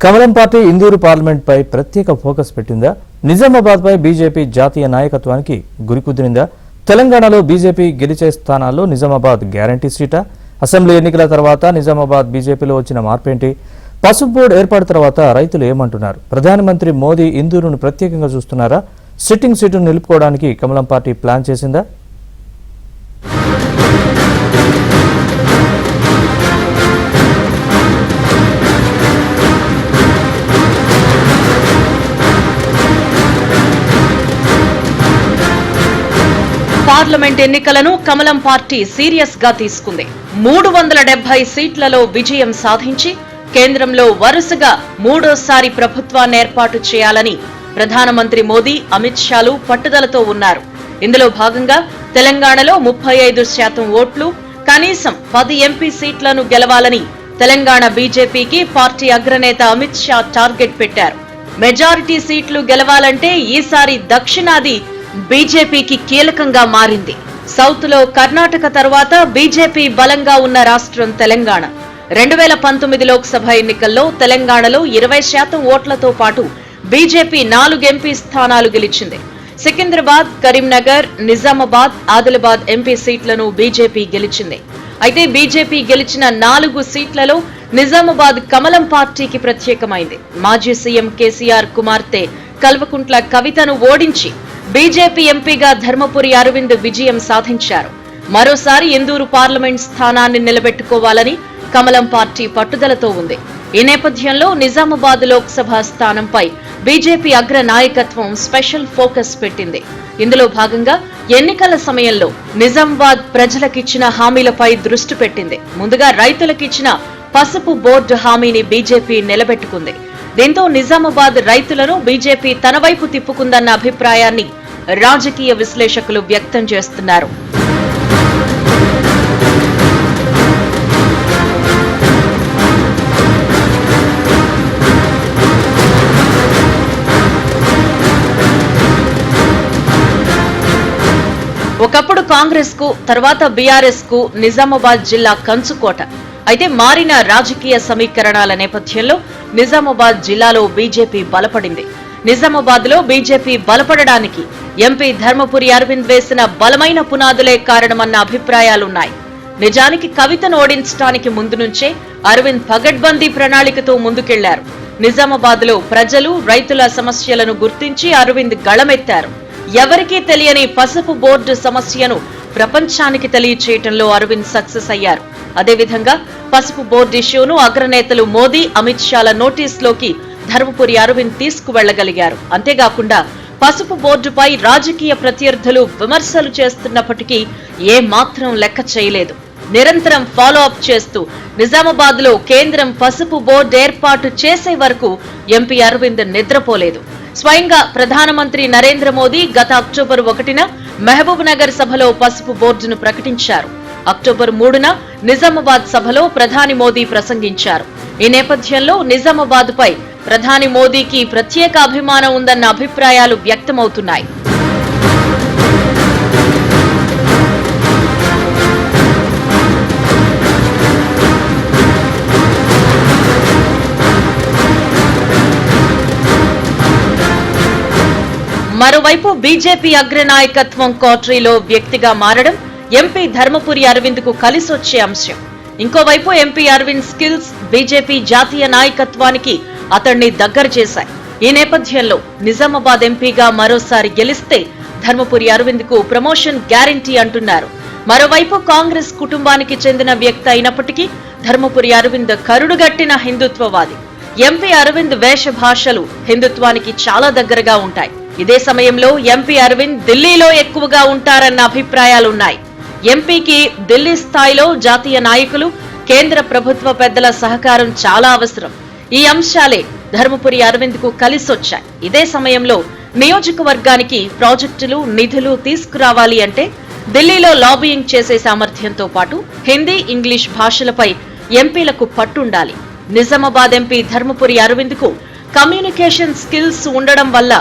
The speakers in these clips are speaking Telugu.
కమలం పార్టీ ఇందూరు పార్లమెంట్ పై ప్రత్యేక ఫోకస్ పెట్టిందా? నిజామాబాద్ పై బీజేపీ జాతీయ నాయకత్వానికి గురికుదిరిందా? తెలంగాణలో బీజేపీ గెలిచే స్థానాల్లో నిజామాబాద్ గ్యారంటీ సీటా? అసెంబ్లీ ఎన్నికల తర్వాత నిజామాబాద్ బీజేపీలో వచ్చిన మార్పేంటి? పసుపు బోర్డు ఏర్పాటు తర్వాత రైతులు ఏమంటున్నారు? ప్రధానమంత్రి మోదీ ఇందూరును ప్రత్యేకంగా చూస్తున్నారా? సిట్టింగ్ సీటును నిలుపుకోవడానికి కమలం పార్టీ ప్లాన్ చేసిందా? పార్లమెంట్ ఎన్నికలను కమలం పార్టీ సీరియస్ గా తీసుకుంది. 370 సీట్లలో విజయం సాధించి కేంద్రంలో వరుసగా మూడోసారి ప్రభుత్వాన్ని ఏర్పాటు చేయాలని ప్రధానమంత్రి మోదీ, అమిత్ షాలు పట్టుదలతో ఉన్నారు. ఇందులో భాగంగా తెలంగాణలో 35% ఓట్లు, కనీసం 10 ఎంపీ సీట్లను గెలవాలని తెలంగాణ బీజేపీకి పార్టీ అగ్రనేత అమిత్ షా టార్గెట్ పెట్టారు. మెజారిటీ సీట్లు గెలవాలంటే ఈసారి దక్షిణాది బీజేపీకి కీలకంగా మారింది. సౌత్ లో కర్ణాటక తర్వాత బీజేపీ బలంగా ఉన్న రాష్ట్రం తెలంగాణ. 2019 లోక్సభ ఎన్నికల్లో తెలంగాణలో 20% ఓట్లతో పాటు బీజేపీ 4 ఎంపీ స్థానాలు గెలిచింది. సికింద్రాబాద్, కరీంనగర్, నిజామాబాద్, ఆదిలాబాద్ ఎంపీ సీట్లను బీజేపీ గెలిచింది. అయితే బీజేపీ గెలిచిన 4 సీట్లలో నిజామాబాద్ కమలం పార్టీకి ప్రత్యేకమైంది. మాజీ సీఎం కేసీఆర్ కుమార్తె కల్వకుంట్ల కవితను ఓడించి బీజేపీ ఎంపీగా ధర్మపురి అరవింద్ విజయం సాధించారు. మరోసారి ఇందూరు పార్లమెంట్ స్థానాన్ని నిలబెట్టుకోవాలని కమలం పార్టీ పట్టుదలతో ఉంది. ఈ నేపథ్యంలో నిజామాబాద్ లోక్సభ స్థానంపై బీజేపీ అగ్ర నాయకత్వం స్పెషల్ ఫోకస్ పెట్టింది. ఇందులో భాగంగా ఎన్నికల సమయంలో నిజామాబాద్ ప్రజలకిచ్చిన హామీలపై దృష్టి పెట్టింది. ముందుగా రైతులకిచ్చిన పసుపు బోర్డు హామీని బీజేపీ నిలబెట్టుకుంది. దీంతో నిజామాబాద్ రైతులను బీజేపీ తన వైపు తిప్పుకుందన్న అభిప్రాయాన్ని రాజకీయ విశ్లేషకులు వ్యక్తం చేస్తున్నారు. ఒకప్పుడు కాంగ్రెస్ కు, తర్వాత బీఆర్ఎస్ కు నిజామాబాద్ జిల్లా కంచుకోట. అయితే మారిన రాజకీయ సమీకరణాల నేపథ్యంలో నిజామాబాద్ జిల్లాలో బీజేపీ బలపడింది. నిజామాబాద్ లో బీజేపీ బలపడడానికి ఎంపీ ధర్మపురి అరవింద్ వేసిన బలమైన పునాదులే కారణమన్న అభిప్రాయాలున్నాయి. నిజానికి కవితను ఓడించడానికి ముందు నుంచే అరవింద్ పగడ్బందీ ప్రణాళికతో ముందుకెళ్లారు. నిజామాబాద్ లో ప్రజలు, రైతుల సమస్యలను గుర్తించి అరవింద్ గళమెత్తారు. ఎవరికీ తెలియని పసుపు బోర్డు సమస్యను ప్రపంచానికి తెలియచేయటంలో అరవింద్ సక్సెస్ అయ్యారు. అదేవిధంగా పసుపు బోర్డు ఇష్యూను అగ్రనేతలు మోదీ, అమిత్ షాల నోటీసులోకి ధర్మపురి అరవింద్ తీసుకువెళ్లగలిగారు. అంతేకాకుండా పసుపు బోర్డుపై రాజకీయ ప్రత్యర్థులు విమర్శలు చేస్తున్నప్పటికీ ఏ మాత్రం లెక్క చేయలేదు. నిరంతరం ఫాలో అప్ చేస్తూ నిజామాబాద్ లో కేంద్రం పసుపు బోర్డు ఏర్పాటు చేసే వరకు ఎంపీ అరవింద్ నిద్రపోలేదు. స్వయంగా ప్రధానమంత్రి నరేంద్ర మోదీ గత అక్టోబర్ 1న మహబూబ్ నగర్ సభలో పసుపు బోర్డును ప్రకటించారు. అక్టోబర్ 3న నిజామాబాద్ సభలో ప్రధాని మోదీ ప్రసంగించారు. ఈ నేపథ్యంలో నిజామాబాద్ పై ప్రధాని మోదీకి ప్రత్యేక అభిమానం ఉందన్న అభిప్రాయాలు వ్యక్తమవుతున్నాయి. మరోవైపు బీజేపీ అగ్రనాయకత్వం కోటరీలో వ్యక్తిగా మారడం ఎంపీ ధర్మపురి అరవింద్ కు కలిసొచ్చే అంశం. ఇంకోవైపు ఎంపీ అరవింద్ స్కిల్స్ బీజేపీ జాతీయ నాయకత్వానికి అతన్ని దగ్గర చేశాయి. ఈ నేపథ్యంలో నిజామాబాద్ ఎంపీగా మరోసారి గెలిస్తే ధర్మపురి అరవింద్ కు ప్రమోషన్ గ్యారంటీ అంటున్నారు. మరోవైపు కాంగ్రెస్ కుటుంబానికి చెందిన వ్యక్తి అయినప్పటికీ ధర్మపురి అరవింద్ కరుడుగట్టిన హిందుత్వవాది. ఎంపీ అరవింద్ వేష భాషలు హిందుత్వానికి చాలా దగ్గరగా ఉంటాయి. ఇదే సమయంలో ఎంపీ అరవింద్ ఢిల్లీలో ఎక్కువగా ఉంటారన్న అభిప్రాయాలున్నాయి. ఎంపీకి ఢిల్లీ స్థాయిలో జాతీయ నాయకులు, కేంద్ర ప్రభుత్వ పెద్దల సహకారం చాలా అవసరం. ఈ అంశాలే ధర్మపురి అరవింద్ కు కలిసొచ్చాయి. ఇదే సమయంలో నియోజకవర్గానికి ప్రాజెక్టులు, నిధులు తీసుకురావాలి అంటే ఢిల్లీలో లాబియింగ్ చేసే సామర్థ్యంతో పాటు హిందీ, ఇంగ్లీష్ భాషలపై ఎంపీలకు పట్టుండాలి. నిజామాబాద్ ఎంపీ ధర్మపురి అరవింద్ కు కమ్యూనికేషన్ స్కిల్స్ ఉండడం వల్ల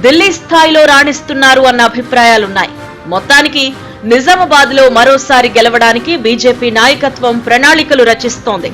ఢిల్లీ స్థాయిలో రాణిస్తున్నారు అన్న అభిప్రాయాలున్నాయి. మొత్తానికి నిజామాబాద్ లో మరోసారి గెలవడానికి బీజేపీ నాయకత్వం ప్రణాళికలు రచిస్తోంది.